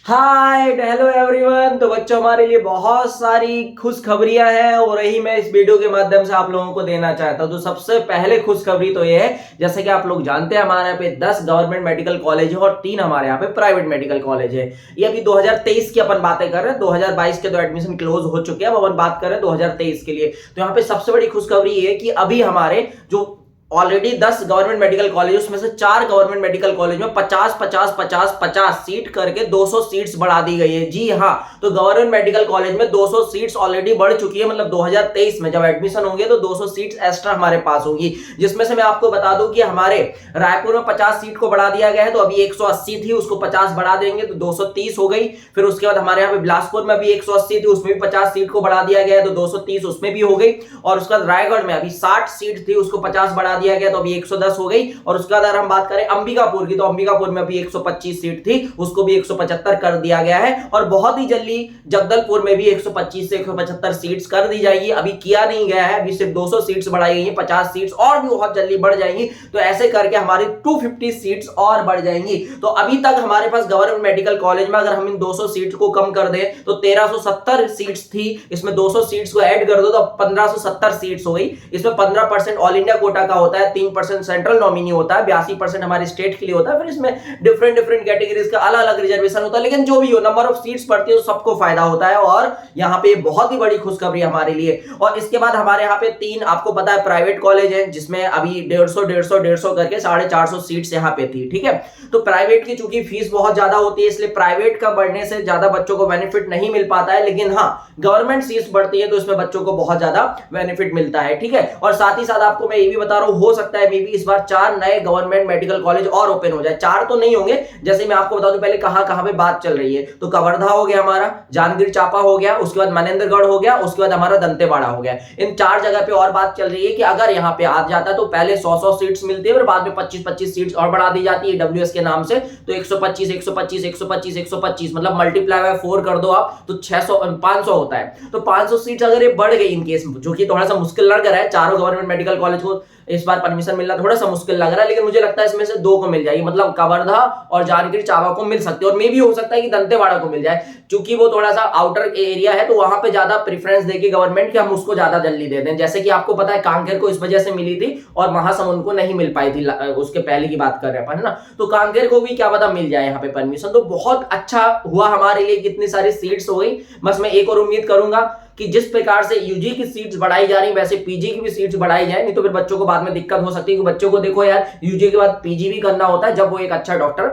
Hi hello everyone. तो बच्चों, हमारे लिए बहुत सारी खुशखबरियां हैं और यही मैं इस वीडियो के माध्यम से आप लोगों को देना चाहता हूं। तो सबसे पहले खुशखबरी तो ये है, जैसे कि आप लोग जानते हैं हमारे यहाँ पे 10 गवर्नमेंट मेडिकल कॉलेज है और 3 हमारे यहाँ पे प्राइवेट मेडिकल कॉलेज है। ये अभी 2023 की अपन बातें कर रहे हैं, 2022 के तो एडमिशन क्लोज हो चुके हैं। अब अपन बात कर रहे हैं 2023 के लिए। तो यहाँ पे सबसे बड़ी खुशखबरी ये है कि अभी हमारे जो ऑलरेडी 10 गवर्नमेंट मेडिकल कॉलेज, उसमें से 4 गवर्नमेंट मेडिकल कॉलेज में 50-50-50-50 सीट करके 200 सीट्स बढ़ा दी गई है। जी हाँ, तो गवर्नमेंट मेडिकल कॉलेज में 200 सीट्स ऑलरेडी बढ़ चुकी है। मतलब 2023 में जब एडमिशन होंगे तो 200 सीट्स एक्स्ट्रा हमारे पास होंगी, जिसमें से मैं आपको बता दूं कि हमारे रायपुर में 50 सीट को बढ़ा दिया गया है। तो अभी 180 थी, उसको 50 बढ़ा देंगे तो 230 हो गई। फिर उसके बाद हमारे यहाँ पे बिलासपुर में अभी 180 थी, उसमें भी 50 सीट को बढ़ा दिया गया है तो 230 उसमें भी हो गई। और उसके बाद रायगढ़ में अभी 60 सीट थी, उसको 50 बढ़ा दिया गया तो अभी 110 हो गई। और उसके बाद अगर हम बात करें अंबिकापुर की, तो अंबिकापुर में अभी 125 सीट थी, उसको भी 175 कर दिया गया है। और बहुत ही जल्दी जगदलपुर में भी 125 से 175 सीट्स कर दी जाएगी। अभी किया नहीं गया है, अभी सिर्फ 200 सीट्स बढ़ाई गई है, 50 सीट्स और भी बहुत जल्दी बढ़ जाएंगी। तो ऐसे करके हमारी 250 सीट्स और बढ़ जाएंगी। तो अभी तक हमारे पास गवर्नमेंट मेडिकल कॉलेज में अगर हम इन 200 सीट्स को कम कर दें तो 1370 सीट्स थी, इसमें 200 सीट्स को ऐड कर दो तो 1570 सीट्स हो गई। इसमें 15% ऑल इंडिया कोटा का होता है, 3% सेंट्रल नॉमिनी होता है, 82% हमारे स्टेट के लिए होता है। फिर इसमें डिफरेंट कैटेगरीज का अलग अलग रिजर्वेशन होता है, लेकिन जो भी हो, नंबर ऑफ सीट्स बढ़ती है तो सबको फायदा होता है। और यहाँ पे बहुत ही बड़ी खुशखबरी हमारे लिए। और इसके बाद हमारे यहाँ पे 3 आपको पता है प्राइवेट कॉलेज है, जिसमें अभी 150 करके 450 सीट्स यहाँ पे थी। ठीक है, तो प्राइवेट की चूंकि फीस बहुत ज्यादा होती है, इसलिए प्राइवेट का बढ़ने से ज्यादा बच्चों को बेनिफिट नहीं मिल पाता है। लेकिन हाँ, गवर्नमेंट सीट्स बढ़ती है तो इसमें बच्चों को बहुत ज्यादा बेनिफिट मिलता है। ठीक है, और साथ ही साथ आपको मैं ये भी बता रहा हूं, हो सकता है मे बी इस बार 4 नए गवर्नमेंट मेडिकल कॉलेज और ओपन हो जाए। 4 तो नहीं होंगे, जैसे मैं आपको बता दूं पहले कहां कहां पे बात चल रही है। तो कवर्धा हो गया हमारा, जांजगीर चांपा हो गया, उसके बाद मनेंद्रगढ़ हो गया, उसके बाद हमारा दंतेवाड़ा हो गया। इन 4 जगह पे और बात चल रही है कि अगर यहाँ पे आ जाता है तो पहले 100 सीट्स मिलती है, फिर बाद में 25 सीट्स और बढ़ा दी जाती है डब्ल्यूएस के नाम से। तो 125 125 125 125 मतलब मल्टीप्लाई बाय 4 कर दो आप तो 600 500 होता है। तो 500 सीट्स अगर ये बढ़ गई इन केस, जो कि थोड़ा सा मुश्किल लग रहा है, चारों गवर्नमेंट मेडिकल कॉलेज को इस बार परमिशन मिलना थोड़ा सा मुश्किल लग रहा है, लेकिन मुझे लगता है इसमें से 2 को मिल जाएगी। मतलब कवर्धा और जांजगीर चांपा को मिल सकती है, और मे भी हो सकता है कि दंतेवाड़ा को मिल जाए, क्योंकि वो थोड़ा सा आउटर एरिया है तो वहां पे ज्यादा प्रेफरेंस देगी गवर्नमेंट कि हम उसको ज्यादा जल्दी दे दें। जैसे कि आपको पता है कांकेर को इस वजह से मिली थी और महासमुंद को नहीं मिल पाई थी, उसके पहले की बात कर रहे हैं ना। तो कांकेर को भी क्या पता मिल जाए यहाँ पे परमिशन। तो बहुत अच्छा हुआ हमारे लिए, कितनी सारी सीट्स हो गई। बस मैं एक और उम्मीद करूंगा कि जिस प्रकार से यूजी की सीट्स बढ़ाई जा रही है, वैसे पीजी की भी सीट्स बढ़ाई जाए, नहीं तो फिर बच्चों को बाद में दिक्कत हो सकती है। कि बच्चों को देखो यार, यूजी के बाद पीजी भी करना होता है, जब वो एक अच्छा डॉक्टर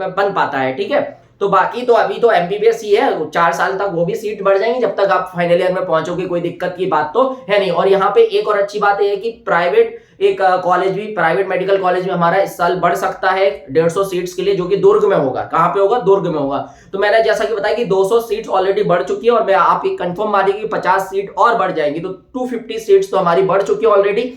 बन पाता है। ठीक है, तो बाकी तो अभी तो एमबीबीएस ही है, 4 साल तक वो भी सीट बढ़ जाएंगी जब तक आप फाइनल ईयर में पहुंचोगे, कोई दिक्कत की बात तो है नहीं। और यहाँ पे एक और अच्छी बात है कि प्राइवेट एक कॉलेज भी, प्राइवेट मेडिकल कॉलेज भी हमारा इस साल बढ़ सकता है 150 सीट्स के लिए, जो कि दुर्ग में होगा। कहां पे होगा? दुर्ग में होगा। तो मैंने जैसा कि बताया कि 200 सीट्स ऑलरेडी बढ़ चुकी है, और मैं आप एक कंफर्म मानिए कि 50 सीट और बढ़ जाएंगी, तो 250 सीट्स तो हमारी बढ़ चुकी है ऑलरेडी।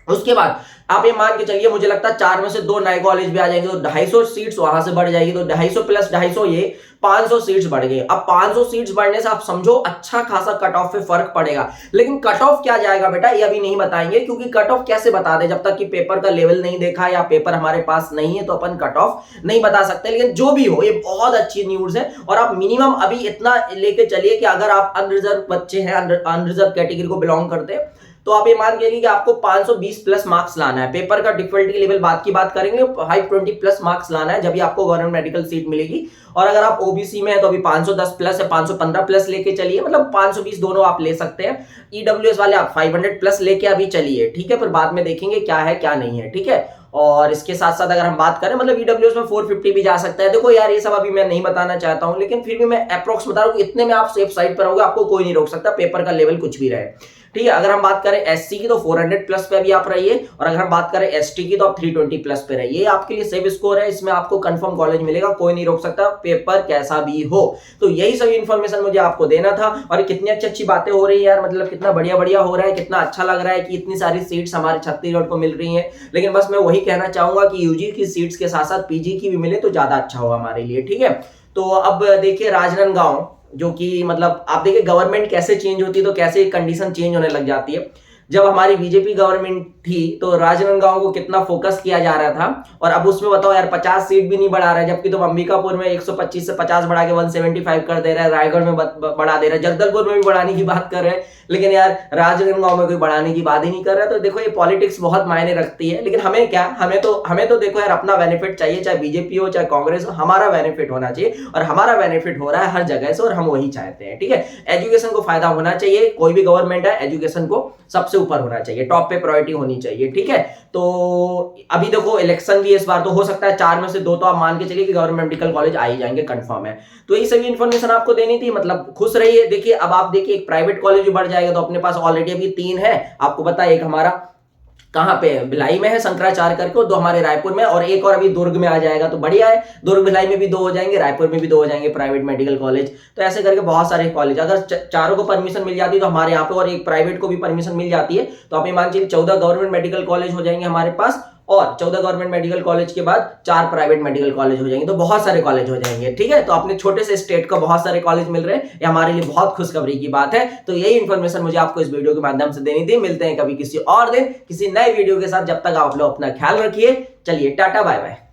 उसके बाद आप ये मान के चलिए, मुझे लगता है 4 में से 2 नए कॉलेज भी आ जाएंगे, तो 250 सीट्स वहां से बढ़ जाएगी। तो 250 प्लस 250 ये 500 सीट्स बढ़ गए। अब 500 सीट्स बढ़ने से आप समझो अच्छा खासा कट ऑफ पे फर्क पड़ेगा। लेकिन कट ऑफ क्या जाएगा बेटा, ये अभी नहीं बताएंगे, क्योंकि कट ऑफ कैसे बता दे, जब तक कि पेपर का लेवल नहीं देखा या पेपर हमारे पास नहीं है तो अपन कट ऑफ नहीं बता सकते। लेकिन जो भी हो, ये बहुत अच्छी न्यूज है। और आप मिनिमम अभी इतना लेके चलिए कि अगर आप अनरिजर्व बच्चे हैं, अनरिजर्व कैटेगरी को बिलोंग करते हैं, तो आप ये मान के चलिए कि आपको 520 प्लस मार्क्स लाना है। पेपर का डिफिकल्टी लेवल बात की बात करेंगे, 520 प्लस मार्क्स लाना है, जब भी आपको गवर्नमेंट मेडिकल सीट मिलेगी। और अगर आप ओबीसी में है तो अभी 510 प्लस है, 515 प्लस लेके चलिए, मतलब 520 दोनों आप ले सकते हैं। ईडब्ल्यूएस वाले आप 500 प्लस लेके अभी चलिए। ठीक है, फिर बाद में देखेंगे क्या है क्या नहीं है। ठीक है, और इसके साथ साथ अगर हम बात करें, मतलब ईडब्ल्यूएस में 450 भी जा सकता है। देखो यार, ये सब अभी मैं नहीं बताना चाहता हूं, लेकिन फिर भी मैं अप्रोक्स बता रहा हूं, इतने में आप सेफ साइड पर रहोगे, आपको कोई नहीं रोक सकता, पेपर का लेवल कुछ भी रहे। ठीक है, अगर हम बात करें एससी की तो 400 प्लस पे भी आप रहिए, और अगर हम बात करें एसटी की तो आप 320 प्लस पे रहिए। आपके लिए सेफ स्कोर है, इसमें आपको कंफर्म कॉलेज मिलेगा, कोई नहीं रोक सकता, पेपर कैसा भी हो। तो यही सभी इंफॉर्मेशन मुझे आपको देना था। और कितनी अच्छी अच्छी बातें हो रही है यार, मतलब कितना बढ़िया बढ़िया हो रहा है, कितना अच्छा लग रहा है कि इतनी सारी सीट्स हमारे छत्तीसगढ़ को मिल रही है। लेकिन बस मैं वही कहना चाहूंगा कि यूजी की सीट्स के साथ साथ पीजी की भी मिले तो ज्यादा अच्छा होगा हमारे लिए। ठीक है, तो अब देखिए राजनांदगांव, जो कि मतलब आप देखिए गवर्नमेंट कैसे चेंज होती है तो कैसे कंडीशन चेंज होने लग जाती है। जब हमारी बीजेपी गवर्नमेंट थी तो राजनांदगांव को कितना फोकस किया जा रहा था, और अब उसमें बताओ यार 50 सीट भी नहीं बढ़ा रहा है, जबकि तुम अंबिकापुर में 125 से 50 बढ़ा के 175 कर दे रहा है, रायगढ़ में बढ़ा दे रहा है, जगदलपुर में भी बढ़ाने की बात कर रहे हैं, लेकिन यार राजनांदगांव में कोई बढ़ाने की बात ही नहीं कर रहा है। तो देखो ये पॉलिटिक्स बहुत मायने रखती है, लेकिन हमें क्या, हमें तो देखो यार अपना बेनिफिट चाहिए, चाहे बीजेपी हो चाहे कांग्रेस हो, हमारा बेनिफिट होना चाहिए, और हमारा बेनिफिट हो रहा है हर जगह से, और हम वही चाहते हैं। ठीक है, एजुकेशन को फायदा होना चाहिए, कोई भी गवर्नमेंट है एजुकेशन को सबसे ऊपर होना चाहिए, टॉप पे प्रायोरिटी होनी चाहिए। ठीक है, तो अभी देखो इलेक्शन भी इस बार, तो हो सकता है 4 में से 2 तो आप मान के चलिए कि गवर्नमेंट मेडिकल कॉलेज आ ही जाएंगे, कंफर्म है। तो ये सभी इन्फॉर्मेशन आपको देनी थी, मतलब खुश रहिए। देखिए अब आप देखिए एक प्राइवेट कॉलेज भी बढ़ जाएगा, तो अपने पास ऑलरेडी अभी 3 है, आपको पता है, एक हमारा कहां पे है, भिलाई में है शंकराचार्य करके, 2 हमारे रायपुर में, और एक और अभी दुर्ग में आ जाएगा, तो बढ़िया है। दुर्ग भिलाई में भी 2 हो जाएंगे, रायपुर में भी 2 हो जाएंगे प्राइवेट मेडिकल कॉलेज। तो ऐसे करके बहुत सारे कॉलेज, अगर चारों को परमिशन मिल जाती है तो हमारे यहाँ पे, और एक प्राइवेट को भी परमिशन मिल जाती है, तो आप ये मान चलिए 14 गवर्नमेंट मेडिकल कॉलेज हो जाएंगे हमारे पास, और 14 गवर्नमेंट मेडिकल कॉलेज के बाद 4 प्राइवेट मेडिकल कॉलेज हो जाएंगे, तो बहुत सारे कॉलेज हो जाएंगे। ठीक है, तो अपने छोटे से स्टेट को बहुत सारे कॉलेज मिल रहे हैं, ये हमारे लिए बहुत खुशखबरी की बात है। तो यही इन्फॉर्मेशन मुझे आपको इस वीडियो के माध्यम से देनी थी। मिलते हैं कभी किसी और दिन किसी नए वीडियो के साथ, जब तक आप लोग अपना ख्याल रखिए। चलिए टाटा बाय बाय।